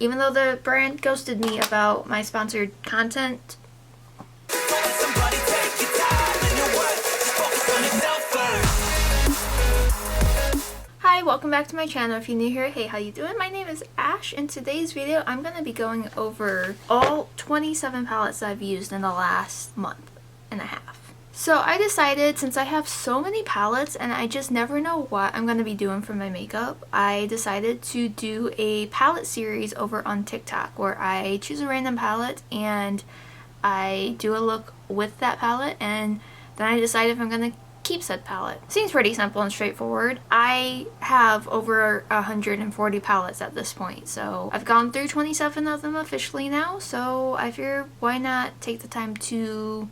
Even though the brand ghosted me about my sponsored content. Hi, welcome back to my channel. If you're new here, hey, how you doing? My name is Ash. In today's video, I'm going to be going over all 27 palettes that I've used in the last month and a half. So I decided, since I have so many palettes and I just never know what I'm going to be doing for my makeup, I decided to do a palette series over on TikTok where I choose a random palette and I do a look with that palette, and then I decide if I'm going to keep said palette. Seems pretty simple and straightforward. I have over 140 palettes at this point, so I've gone through 27 of them officially now, so I figured why not take the time to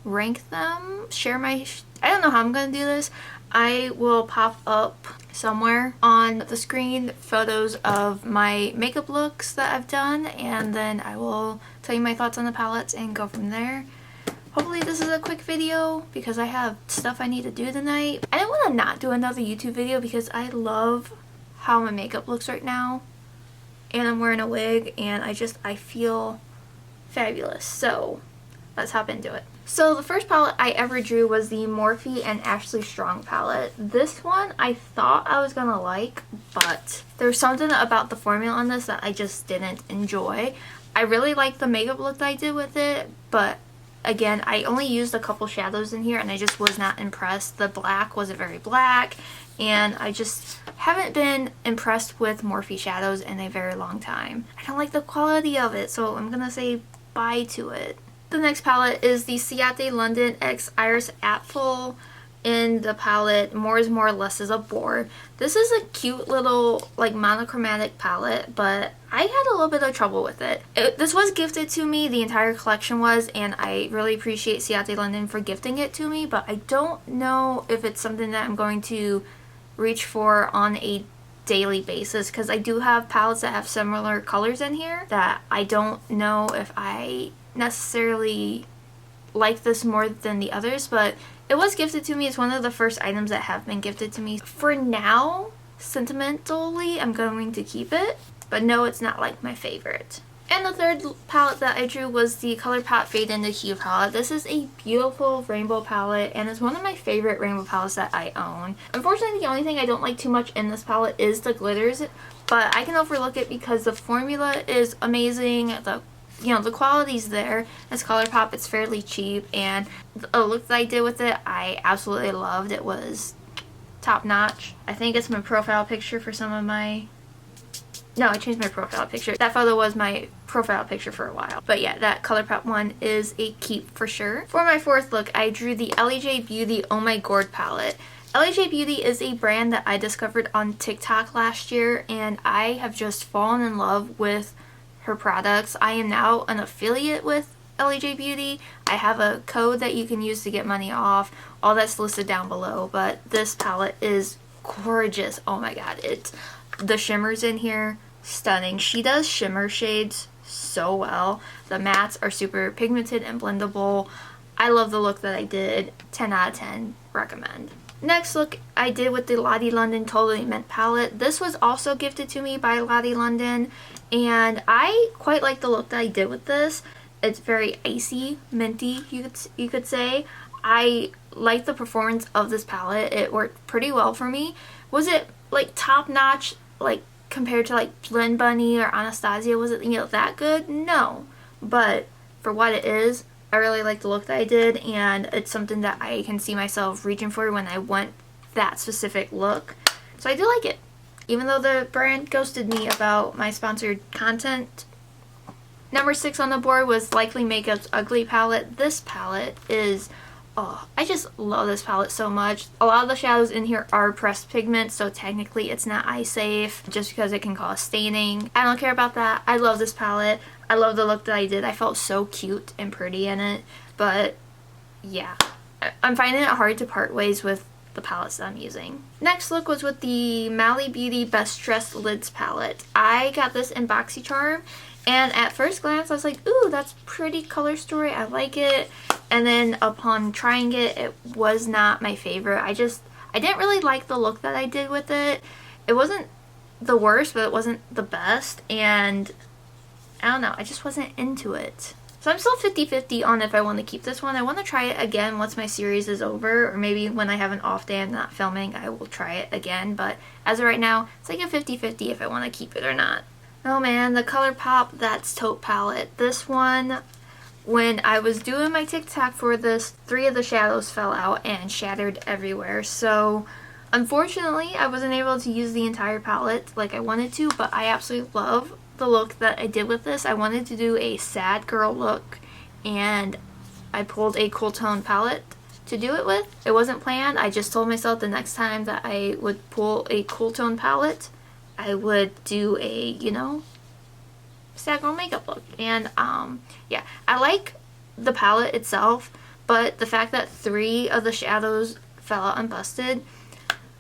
rank them, share my I don't know how I'm gonna do this. I will pop up somewhere on the screen photos of my makeup looks that I've done, and then I will tell you my thoughts on the palettes and go from there. Hopefully this is a quick video because I have stuff I need to do tonight. I didn't want to not do another YouTube video because I love how my makeup looks right now, and I'm wearing a wig and I feel fabulous. So let's hop into it. So the first palette I ever drew was the Morphe and Ashley Strong palette. This one I thought I was gonna like, but there's something about the formula on this that I just didn't enjoy. I really like the makeup look that I did with it, but again, I only used a couple shadows in here and I just was not impressed. The black wasn't very black, and I just haven't been impressed with Morphe shadows in a very long time. I don't like the quality of it, so I'm gonna say bye to it. The next palette is the Ciate London x Iris Apfel in the palette More is More, Less is a Bore. This is a cute little like monochromatic palette, but I had a little bit of trouble with it. This was gifted to me, the entire collection was, and I really appreciate Ciate London for gifting it to me, but I don't know if it's something that I'm going to reach for on a daily basis, because I do have palettes that have similar colors in here that I don't know if I necessarily like this more than the others, but it was gifted to me. It's one of the first items that have been gifted to me. For now, sentimentally, I'm going to keep it, but no, it's not like my favorite. And the third palette that I drew was the Colourpop Fade into Hue palette. This is a beautiful rainbow palette, and it's one of my favorite rainbow palettes that I own. Unfortunately, the only thing I don't like too much in this palette is the glitters, but I can overlook it because the formula is amazing. The quality's there. It's Colourpop, it's fairly cheap, and the look that I did with it, I absolutely loved. It was top notch. I think it's my profile picture for some of my... No, I changed my profile picture. That photo was my profile picture for a while. But yeah, that Colourpop one is a keep for sure. For my fourth look, I drew the Elli Beauty Oh My Gourd palette. Elli Beauty is a brand that I discovered on TikTok last year, and I have just fallen in love with her products. I am now an affiliate with Elli Beauty. I have a code that you can use to get money off. All that's listed down below, but this palette is gorgeous. Oh my god, the shimmers in here, stunning. She does shimmer shades so well. The mattes are super pigmented and blendable. I love the look that I did. 10 out of 10, recommend. Next look I did with the Lottie London Totally Mint palette. This was also gifted to me by Lottie London, and I quite like the look that I did with this. It's very icy, minty, you could say. I like the performance of this palette. It worked pretty well for me. Was it like top notch, like compared to like Blend Bunny or Anastasia? Was it, that good? No, but for what it is, I really like the look that I did, and it's something that I can see myself reaching for when I want that specific look. So I do like it. Even though the brand ghosted me about my sponsored content. Number 6 on the board was Likely Makeup's Ugly palette. This palette is, oh, I just love this palette so much. A lot of the shadows in here are pressed pigment, so technically it's not eye safe just because it can cause staining. I don't care about that. I love this palette. I love the look that I did. I felt so cute and pretty in it, but yeah, I'm finding it hard to part ways with the palettes that I'm using. Next look was with the Mally Beauty Best Dressed Lids palette. I got this in BoxyCharm, and at first glance I was like, ooh, that's pretty color story, I like it. And then upon trying it, it was not my favorite. I didn't really like the look that I did with it. It wasn't the worst, but it wasn't the best, and I don't know, I just wasn't into it. So I'm still 50-50 on if I want to keep this one. I want to try it again once my series is over, or maybe when I have an off day and not filming, I will try it again. But as of right now, it's like a 50-50 if I want to keep it or not. Oh man, the Colourpop That's Taupe palette. This one, when I was doing my TikTok for this, 3 of the shadows fell out and shattered everywhere. So unfortunately, I wasn't able to use the entire palette like I wanted to, but I absolutely love the look that I did with this. I wanted to do a sad girl look, and I pulled a cool tone palette to do it with. It wasn't planned. I just told myself the next time that I would pull a cool tone palette, I would do a, you know, sad girl makeup look. And yeah, I like the palette itself, but the fact that 3 of the shadows fell out and busted,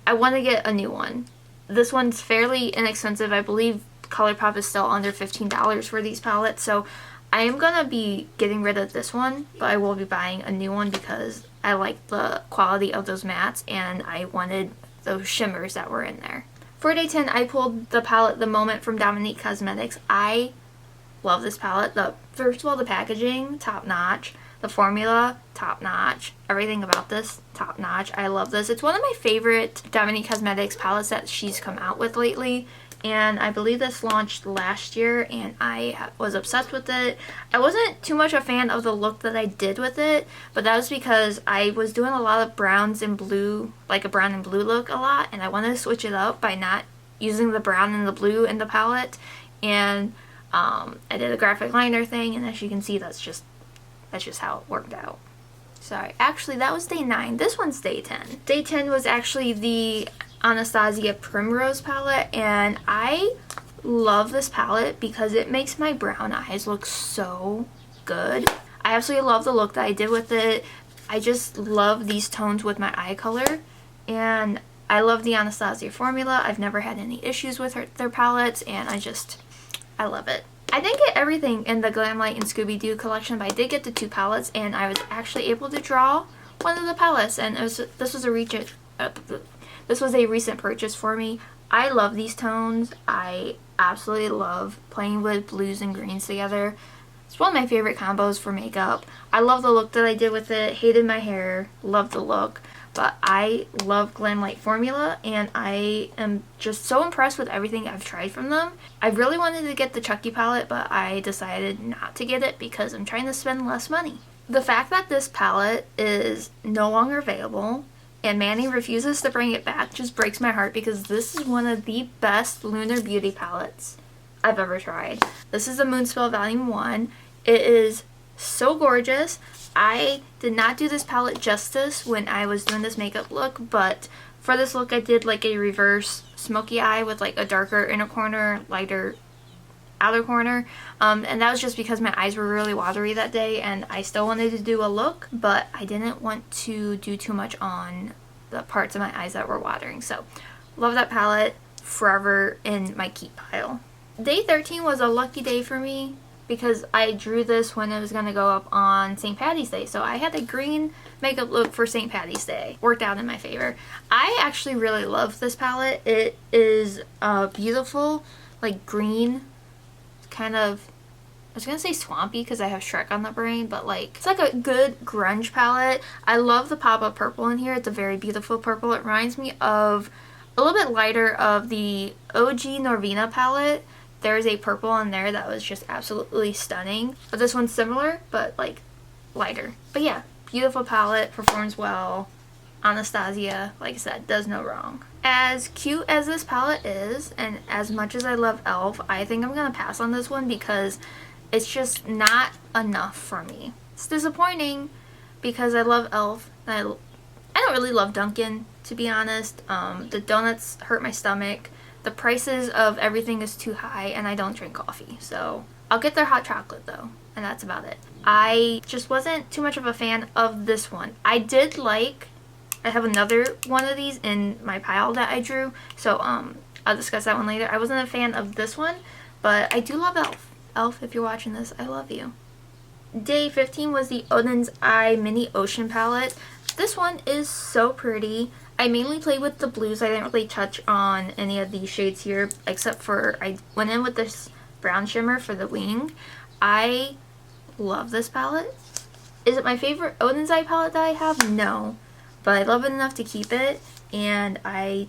I want to get a new one. This one's fairly inexpensive. I believe Colourpop is still under $15 for these palettes, so I am gonna be getting rid of this one, but I will be buying a new one because I like the quality of those mattes and I wanted those shimmers that were in there. For day 10, I pulled the palette The Moment from Dominique Cosmetics. I love this palette. First of all, the packaging, top notch. The formula, top notch. Everything about this, top notch. I love this. It's one of my favorite Dominique Cosmetics palettes that she's come out with lately. And I believe this launched last year and I was obsessed with it. I wasn't too much a fan of the look that I did with it, but that was because I was doing a lot of browns and blue, like a brown and blue look a lot, and I wanted to switch it up by not using the brown and the blue in the palette. And I did a graphic liner thing, and as you can see, that's just how it worked out. Sorry, actually that was day 9. This one's day 10. Day 10 was actually the Anastasia Primrose palette, and I love this palette because it makes my brown eyes look so good. I absolutely love the look that I did with it. I just love these tones with my eye color, and I love the Anastasia formula. I've never had any issues with their palettes, and I love it. I didn't get everything in the Glamlight and Scooby-Doo collection, but I did get the 2 palettes, and I was actually able to draw one of the palettes, and this was a recent purchase for me. I love these tones. I absolutely love playing with blues and greens together. It's one of my favorite combos for makeup. I love the look that I did with it. Hated my hair. Loved the look. But I love Glamlight formula, and I am just so impressed with everything I've tried from them. I really wanted to get the Chucky palette, but I decided not to get it because I'm trying to spend less money. The fact that this palette is no longer available and Manny refuses to bring it back just breaks my heart, because this is one of the best Lunar Beauty palettes I've ever tried. This is the Moon Spell Volume 1. It is so gorgeous. I did not do this palette justice when I was doing this makeup look, but for this look I did like a reverse smoky eye with like a darker inner corner, lighter outer corner, and that was just because my eyes were really watery that day and I still wanted to do a look, but I didn't want to do too much on the parts of my eyes that were watering. So love that palette, forever in my keep pile. Day 13 was a lucky day for me because I drew this when it was going to go up on St. Patty's Day, so I had a green makeup look for St. Patty's Day. Worked out in my favor. I actually really love this palette. It is beautiful, like green, kind of, I was gonna say swampy because I have Shrek on the brain, but like it's like a good grunge palette. I love the pop of purple in here. It's a very beautiful purple. It reminds me of a little bit lighter of the OG Norvina palette. There's a purple in there that was just absolutely stunning, but this one's similar but like lighter. But yeah, beautiful palette, performs well. Anastasia, like I said, does no wrong. As cute as this palette is, and as much as I love e.l.f., I think I'm gonna pass on this one because it's just not enough for me. It's disappointing because I love e.l.f. and I don't really love Dunkin', to be honest. The donuts hurt my stomach. The prices of everything is too high, and I don't drink coffee, so I'll get their hot chocolate though, and that's about it. I just wasn't too much of a fan of this one. I have another one of these in my pile that I drew, so I'll discuss that one later. I wasn't a fan of this one, but I do love e.l.f. e.l.f., if you're watching this, I love you. Day 15 was the Odin's Eye Mini Ocean palette. This one is so pretty. I mainly played with the blues. I didn't really touch on any of these shades here, except for I went in with this brown shimmer for the wing. I love this palette. Is it my favorite Odin's Eye palette that I have? No. But I love it enough to keep it, and I'm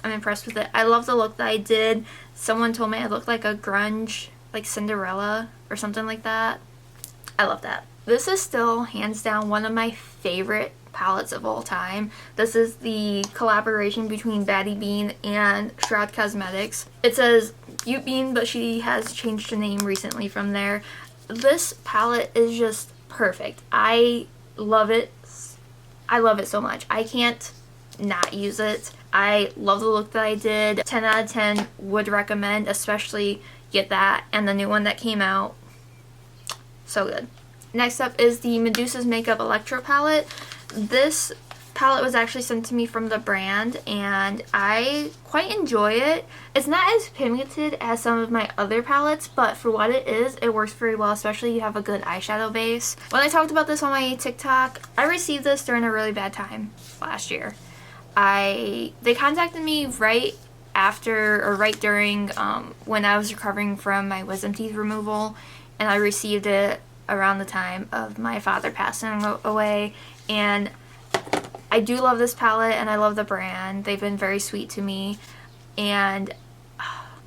impressed with it. I love the look that I did. Someone told me I looked like a grunge, like Cinderella or something like that. I love that. This is still hands down one of my favorite palettes of all time. This is the collaboration between Baddie Bean and Shroud Cosmetics. It says Butte Bean, but she has changed her name recently from there. This palette is just perfect. I love it. I love it so much. I can't not use it. I love the look that I did. 10 out of 10 would recommend, especially get that and the new one that came out. So good. Next up is the Medusa's Makeup Electro palette. This palette was actually sent to me from the brand, and I quite enjoy it. It's not as pigmented as some of my other palettes, but for what it is, it works very well, especially if you have a good eyeshadow base. When I talked about this on my TikTok, I received this during a really bad time last year. They contacted me right after or right during when I was recovering from my wisdom teeth removal, and I received it around the time of my father passing away. And I do love this palette, and I love the brand. They've been very sweet to me, and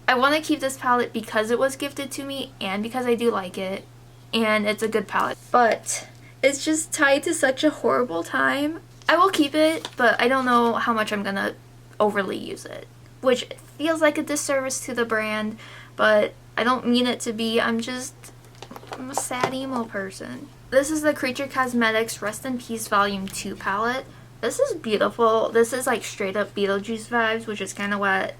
I want to keep this palette because it was gifted to me and because I do like it, and it's a good palette. But it's just tied to such a horrible time. I will keep it, but I don't know how much I'm gonna overly use it, which feels like a disservice to the brand, but I don't mean it to be. I'm a sad emo person. This is the Creature Cosmetics Rest in Peace Volume 2 palette. This is beautiful. This is like straight up Beetlejuice vibes, which is kind of what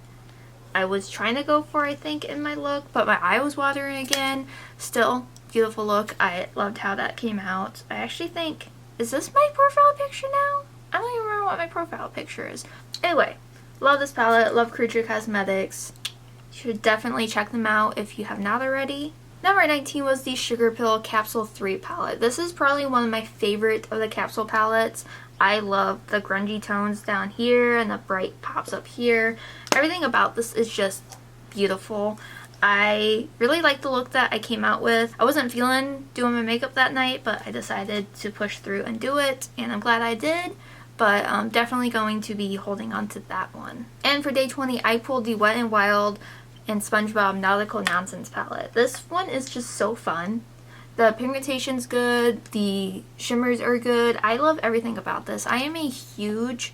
I was trying to go for, I think, in my look, but my eye was watering again. Still, beautiful look. I loved how that came out. I actually think, is this my profile picture now? I don't even remember what my profile picture is. Anyway, love this palette. Love Creature Cosmetics. You should definitely check them out if you have not already. Number 19 was the Sugar Pill Capsule 3 palette. This is probably one of my favorite of the capsule palettes. I love the grungy tones down here and the bright pops up here. Everything about this is just beautiful. I really like the look that I came out with. I wasn't feeling doing my makeup that night, but I decided to push through and do it, and I'm glad I did. But I'm definitely going to be holding on to that one. And for day 20, I pulled the Wet n Wild and SpongeBob Nautical Nonsense palette. This one is just so fun. The pigmentation's good, the shimmers are good. I love everything about this. I am a huge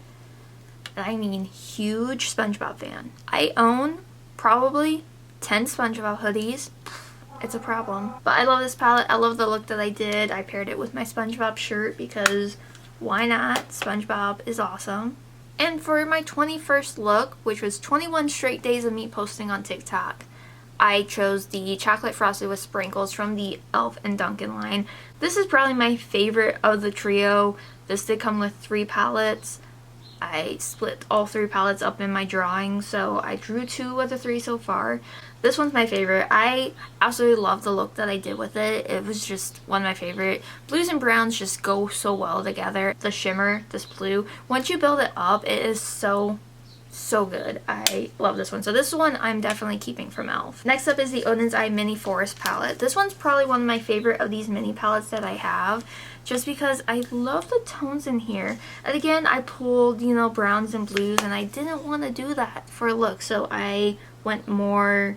SpongeBob fan. I own probably 10 SpongeBob hoodies. It's a problem. But I love this palette. I love the look that I did. I paired it with my SpongeBob shirt because why not? SpongeBob is awesome. And for my 21st look, which was 21 straight days of me posting on TikTok, I chose the Chocolate Frosted with Sprinkles from the e.l.f. and Dunkin' line. This is probably my favorite of the trio. This did come with 3 palettes. I split all 3 palettes up in my drawing, so I drew 2 of the 3 so far. This one's my favorite. I absolutely love the look that I did with it. It was just one of my favorite. Blues and browns just go so well together. The shimmer, this blue, once you build it up, it is so good. I love this one. So this one I'm definitely keeping from e.l.f. Next up is the Odin's Eye Mini Forest palette. This one's probably one of my favorite of these mini palettes that I have, just because I love the tones in here. And again, I pulled, you know, browns and blues, and I didn't want to do that for a look, so I went more,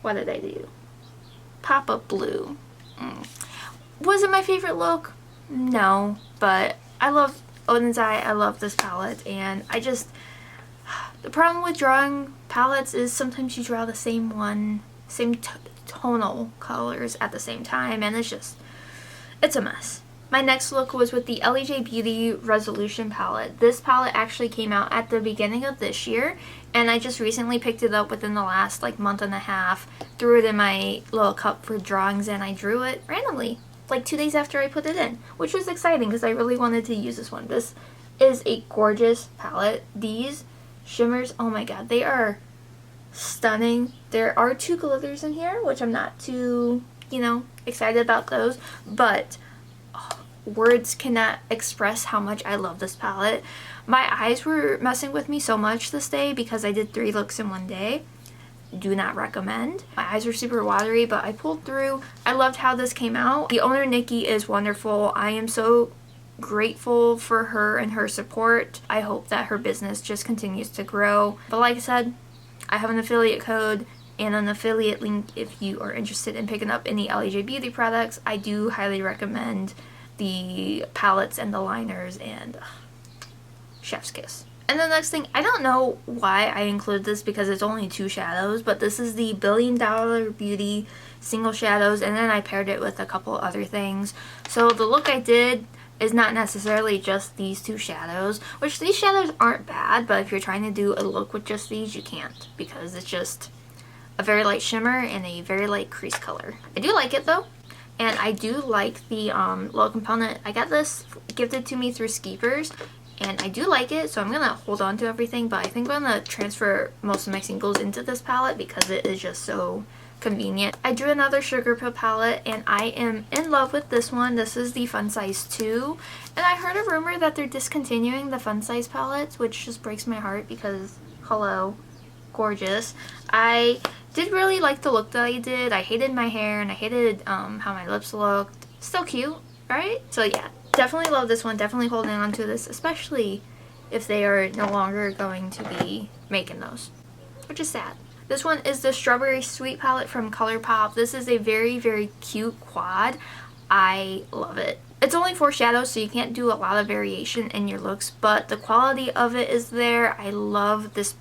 what did I do? Pop-up blue. Was it my favorite look? No, but I love Odin's Eye. I love this palette, and the problem with drawing palettes is sometimes you draw the same tonal colors at the same time, and it's a mess. My next look was with the Elli Beauty Resolution palette. This palette actually came out at the beginning of this year, and I just recently picked it up within the last month and a half, threw it in my little cup for drawings, and I drew it randomly, 2 days after I put it in, which was exciting because I really wanted to use this one. This is a gorgeous palette. These shimmers, oh my god, they are stunning. There are 2 glitters in here, which I'm not too, excited about those, but words cannot express how much I love this palette. My eyes were messing with me so much this day because I did 3 looks in one day. Do not recommend. My eyes were super watery, but I pulled through. I loved how this came out. The owner, Nikki, is wonderful. I am so grateful for her and her support. I hope that her business just continues to grow. But like I said, I have an affiliate code and an affiliate link if you are interested in picking up any Elli Beauty products. I do highly recommend the palettes and the liners and chef's kiss. And the next thing, I don't know why I include this because it's only 2 shadows, but this is the $1 Billion Beauty single shadows, and then I paired it with a couple other things. So the look I did is not necessarily just these 2 shadows, which these shadows aren't bad, but if you're trying to do a look with just these, you can't because it's just a very light shimmer and a very light crease color. I do like it though, and I do like the low component. I got this gifted to me through Skeepers, and I do like it, so I'm going to hold on to everything, but I think I'm going to transfer most of my singles into this palette because it is just so convenient. I drew another Sugar Pill palette, and I am in love with this one. This is the Fun Size 2, and I heard a rumor that they're discontinuing the Fun Size palettes, which just breaks my heart because, hello, gorgeous. I did really like the look that I did. I hated my hair, and I hated how my lips looked. Still cute, right? So yeah. Definitely love this one, definitely holding on to this, especially if they are no longer going to be making those, which is sad. This one is the Strawberry Sweet palette from Colourpop. This is a very, very cute quad. I love it. It's only 4 shadows, so you can't do a lot of variation in your looks, but the quality of it is there. I love this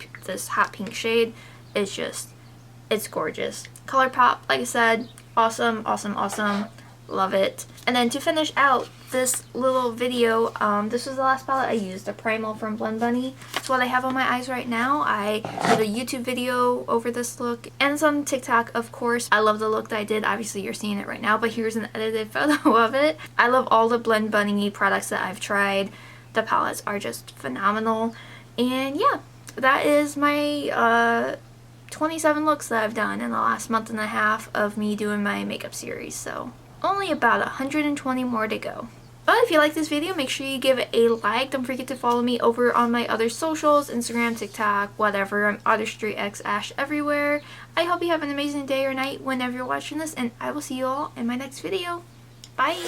hot pink shade. It's gorgeous. Colourpop, like I said, awesome, awesome, awesome. Love it. And then to finish out this little video, this was the last palette I used, a Primal from Blend Bunny. That's what I have on my eyes right now. I did a YouTube video over this look, and it's on TikTok, of course. I love the look that I did. Obviously, you're seeing it right now, but here's an edited photo of it. I love all the Blend Bunny products that I've tried. The palettes are just phenomenal. And yeah, that is my 27 looks that I've done in the last month and a half of me doing my makeup series. So only about 120 more to go. But if you like this video, make sure you give it a like. Don't forget to follow me over on my other socials, Instagram, TikTok, whatever. I'm artistryxashh everywhere. I hope you have an amazing day or night whenever you're watching this, and I will see you all in my next video. Bye!